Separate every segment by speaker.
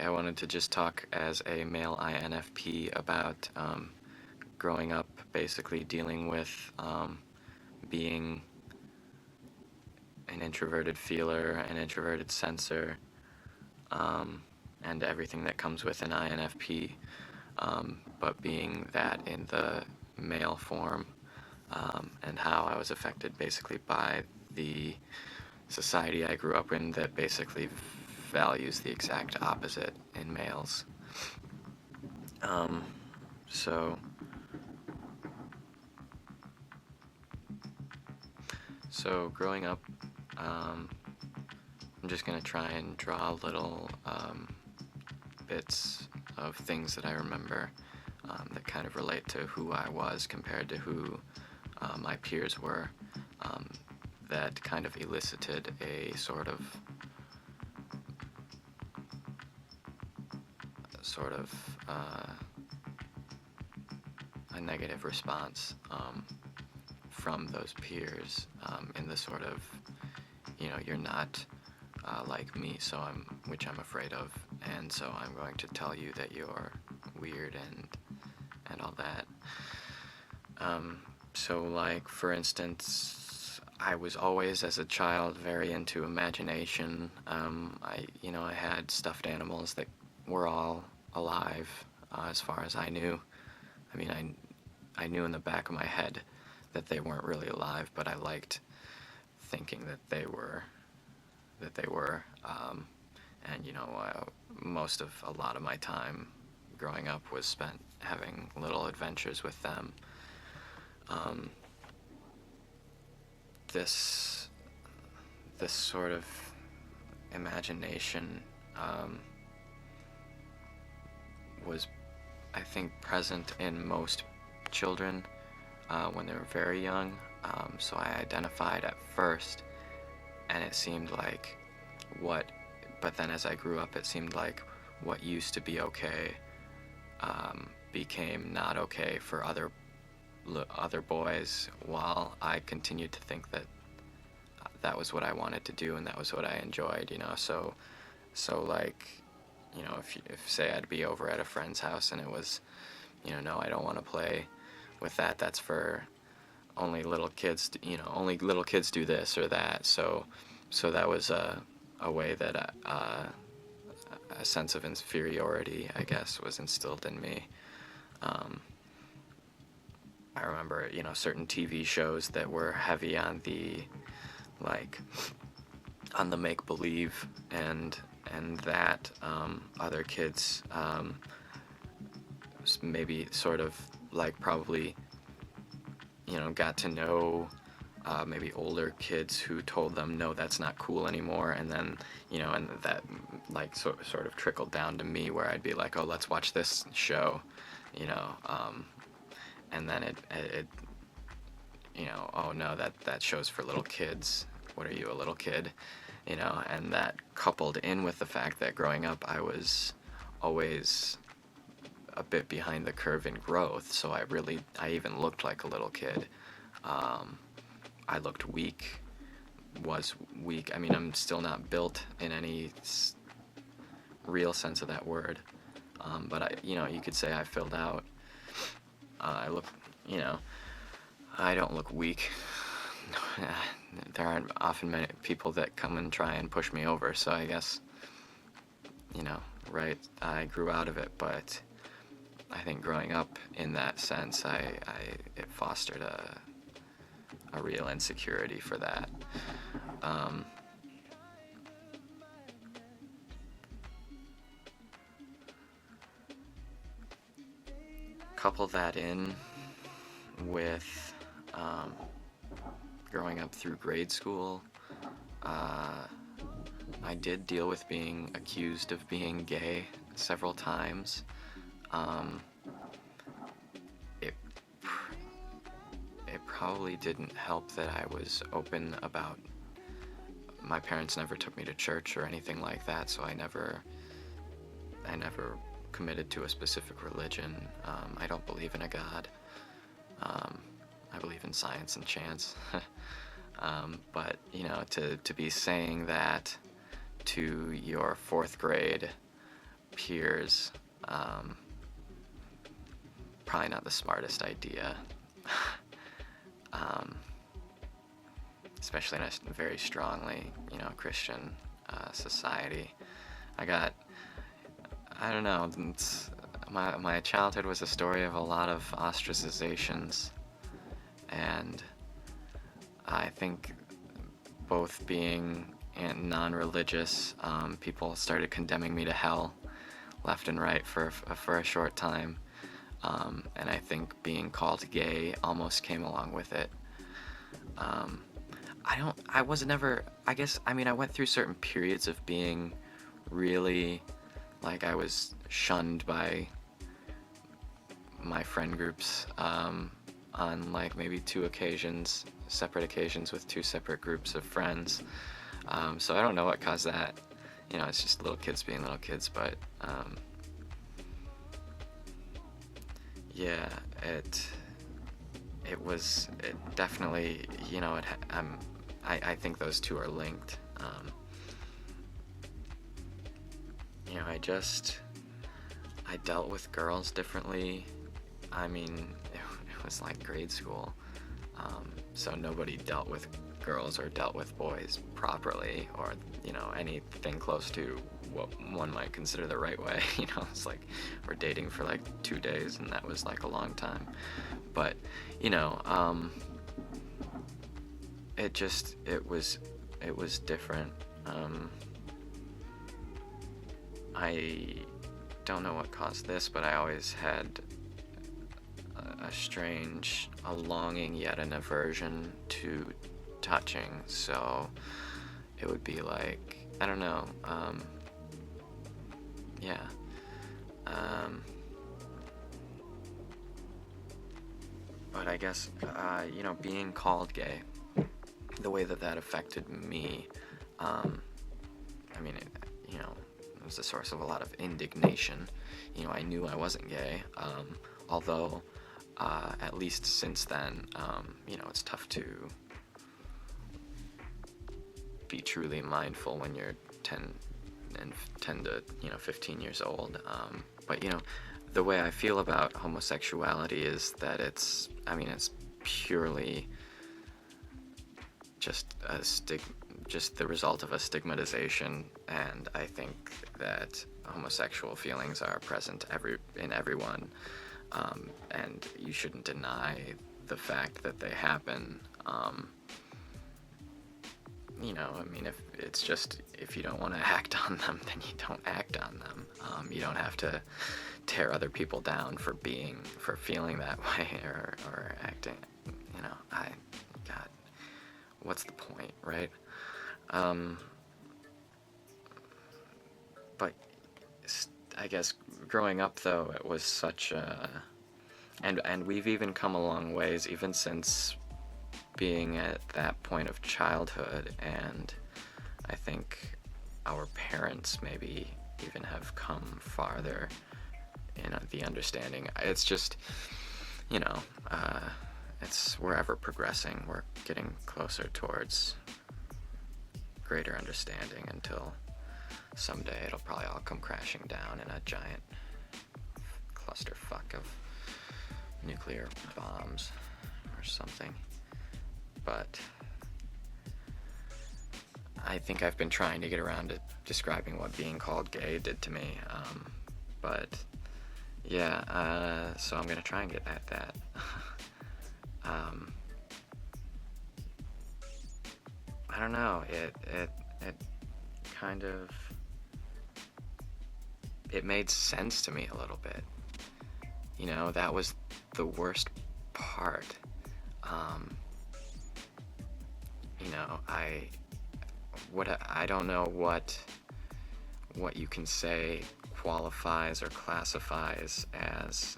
Speaker 1: I wanted to just talk as a male INFP about growing up, basically dealing with being an introverted feeler, an introverted sensor, and everything that comes with an INFP, but being that in the male form, and how I was affected basically by the society I grew up in that basically values the exact opposite in males. Um, so, so growing up, I'm just gonna try and draw little bits of things that I remember that kind of relate to who I was compared to who my peers were. That kind of elicited a sort of a negative response from those peers in the sort of, you're not like me, which I'm afraid of, and so I'm going to tell you that you're weird and all that. So like, for instance, I was always, as a child, very into imagination. I had stuffed animals that were all alive, as far as I knew. I mean, I knew in the back of my head that they weren't really alive, but I liked thinking that they were. And a lot of my time growing up was spent having little adventures with them. This sort of imagination was, I think, present in most children when they were very young. So I identified at first, and it seemed like but then as I grew up, it seemed like what used to be okay became not okay for other boys, while I continued to think that that was what I wanted to do and that was what I enjoyed, so like, if say I'd be over at a friend's house and it was, no, I don't want to play with that, that's for only little kids, only little kids do this or that, so that was a way that a sense of inferiority, I guess, was instilled in me. I remember, certain TV shows that were heavy on the, like, on the make-believe, and that other kids maybe sort of, like, probably, got to know maybe older kids who told them, no, that's not cool anymore, and then, and that, like, sort of trickled down to me, where I'd be like, oh, let's watch this show, and then it oh no, that show's for little kids, what are you, a little kid, and that coupled in with the fact that growing up I was always a bit behind the curve in growth, so I even looked like a little kid. I looked weak, was weak. I mean, I'm still not built in any real sense of that word, but you could say I filled out. I look, I don't look weak. There aren't often many people that come and try and push me over, so I guess, right, I grew out of it, but I think growing up in that sense, it fostered a real insecurity for that. Couple that in with growing up through grade school, I did deal with being accused of being gay several times. It probably didn't help that I was open about. My parents never took me to church or anything like that, so I never committed to a specific religion. I don't believe in a God. I believe in science and chance. But, to be saying that to your 4th grade peers. Probably not the smartest idea. um, Especially in a very strongly, Christian society. I don't know, my childhood was a story of a lot of ostracizations, and I think both being and non-religious, people started condemning me to hell left and right for a short time, and I think being called gay almost came along with it. I was never, I guess, I mean, I went through certain periods of being really, like, I was shunned by my friend groups, on like maybe separate occasions with two separate groups of friends. So I don't know what caused that. It's just little kids being little kids, but yeah, it definitely, I think those two are linked. I dealt with girls differently. I mean, it was like grade school, so nobody dealt with girls or dealt with boys properly, or anything close to what one might consider the right way. It's like we're dating for like 2 days, and that was like a long time. But it was different. I don't know what caused this, but I always had a longing yet an aversion to touching. So it would be like, I don't know, yeah. But I guess, being called gay, the way that affected me, I mean, it was a source of a lot of indignation. I knew I wasn't gay, although, at least since then, it's tough to be truly mindful when you're 10 to 15 years old. But the way I feel about homosexuality is that it's purely just the result of a stigmatization, and I think that homosexual feelings are present in everyone, and you shouldn't deny the fact that they happen. If you don't want to act on them, then you don't act on them. You don't have to tear other people down for feeling that way or acting. God, what's the point, right? But I guess growing up, though, it was such a, and we've even come a long ways, even since being at that point of childhood, and I think our parents maybe even have come farther in the understanding. It's just, we're ever progressing. We're getting closer towards greater understanding until someday it'll probably all come crashing down in a giant clusterfuck of nuclear bombs or something. But I think I've been trying to get around to describing what being called gay did to me. But yeah, so I'm gonna try and get at that. I don't know. It kind of, it made sense to me a little bit. That was the worst part. I don't know what you can say qualifies or classifies as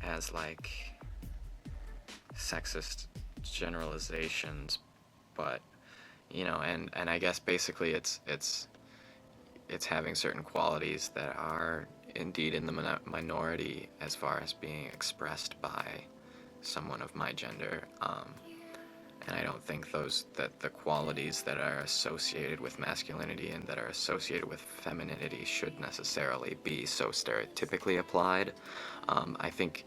Speaker 1: as like sexist generalizations, but and I guess basically it's having certain qualities that are indeed in the minority as far as being expressed by someone of my gender, And I don't think that the qualities that are associated with masculinity and that are associated with femininity should necessarily be so stereotypically applied. I think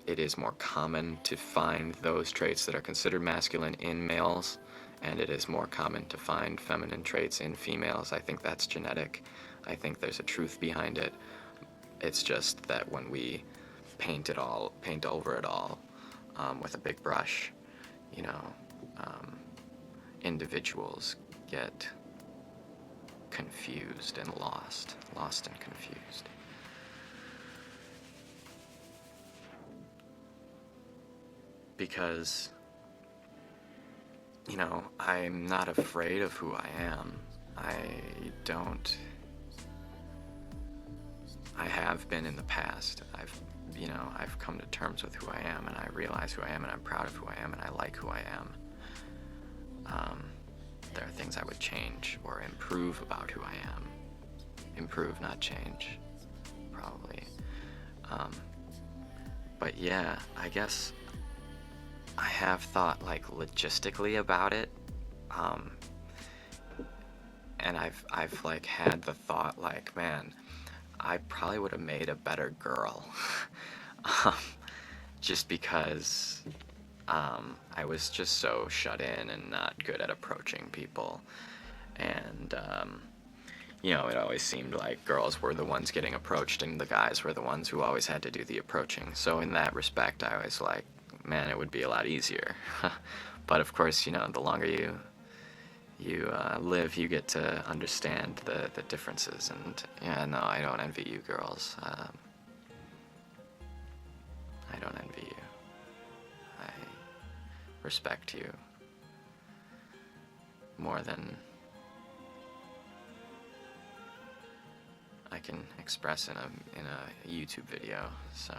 Speaker 1: it is more common to find those traits that are considered masculine in males, and it is more common to find feminine traits in females. I think that's genetic. I think there's a truth behind it. It's just that when we paint over it all with a big brush, you know, individuals get confused and lost and confused. Because, you know, I'm not afraid of who I am. I have been in the past. I've come to terms with who I am, and I realize who I am, and I'm proud of who I am, and I like who I am. There are things I would change or improve about who I am. Improve, not change, probably. But yeah, I guess I have thought like logistically about it. And I've like had the thought like, man, I probably would have made a better girl. Just because I was just so shut in and not good at approaching people. And, you know, it always seemed like girls were the ones getting approached and the guys were the ones who always had to do the approaching. So in that respect, I was like, man, it would be a lot easier. But of course, you know, the longer you live, you get to understand the differences. And yeah, no, I don't envy you girls. I don't envy you. I respect you more than I can express in a YouTube video. So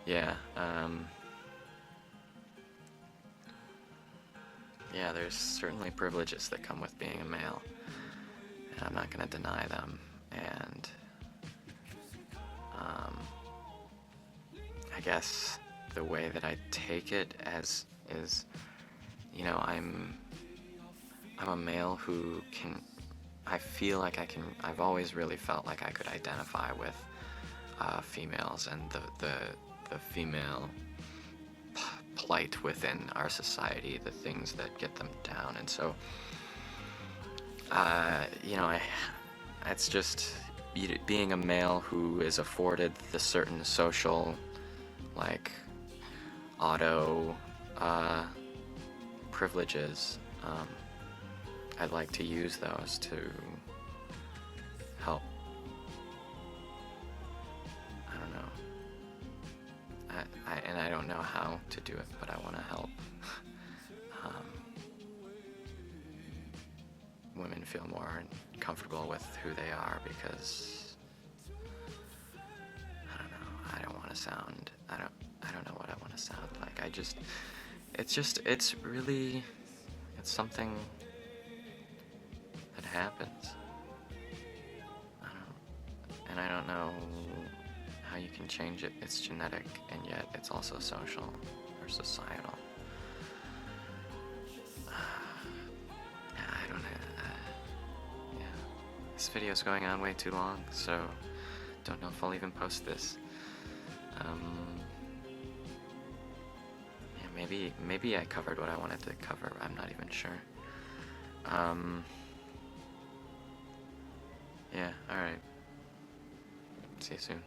Speaker 1: yeah, yeah, there's certainly privileges that come with being a male, and I'm not going to deny them. And I guess the way that I take it as is, you know, I'm a male who can. I feel like I've always really felt like I could identify with females and the female plight within our society, the things that get them down. And so, you know, it's just being a male who is afforded the certain social, like, auto privileges. I'd like to use those to help. I don't know. And I don't know how to do it, but I want to help women feel more comfortable with who they are, because I don't know. I don't want to sound. I don't know what I want to sound like. It's really, it's something that happens. I don't know how you can change it. It's genetic, and yet it's also social or societal. I don't know. Yeah. This video's going on way too long, so don't know if I'll even post this. Yeah, maybe I covered what I wanted to cover. I'm not even sure. Yeah, alright. See you soon.